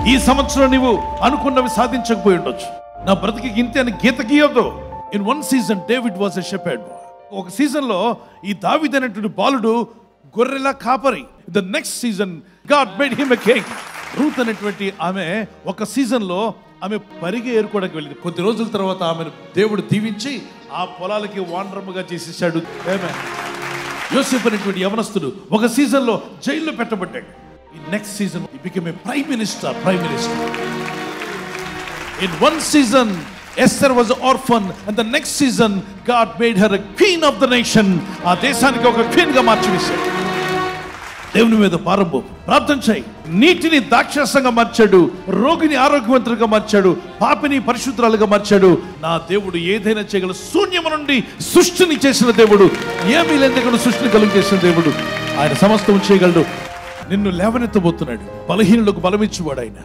ఈ సంవత్సరం నీవు అనుకున్నవి సాధించకపోయి ఉండొచ్చు. నా బ్రతికి ఇంతే అని గీత గీయొద్దు. In one season David was a shepherd. ఒక సీజన్ లో ఈ దావీదు అనేటువంటి బాలుడు గొర్రెల కాపరి. The next season God made him a king. Ruth అనేటువంటి ఆమె ఒక సీజన్ లో ఆమె పరిగె ఏరుకోవడానికి వెళ్ళింది. కొద్ది రోజుల తర్వాత ఆమెను దేవుడు దీవించి ఆ పొలాలకి వానరముగా చేసేసాడు. యోసేపు అనేటువంటి యవనస్తుడు ఒక సీజన్ లో జైల్లో పెట్టబడ్డాడు. In next season he became a prime minister. In one season Esther was an orphan, and the next season God made her a queen of the nation. ఆ దేశానికి ఒక క్వీన్ గా మార్చివేశాడు. దేవుని మీద పారంభం ప్రార్థన చేయి. నీటిని ద్రాక్షరసంగా మార్చాడు, రోగిని ఆరోగ్యవంతులుగా మార్చాడు, పాపిని పరిశుద్ధురాలుగా మార్చాడు. నా దేవుడు ఏదైనా చేయగల. శూన్యము నుండి సృష్టిని చేసిన దేవుడు, ఏమీ లేని సృష్టిని కలుగు చేసిన దేవుడు. ఆయన సమస్తం చేయగలడు. నిన్ను లేవనెత్తబోతున్నాడు. బలహీనులకు బలమిచ్చేవాడు ఆయన.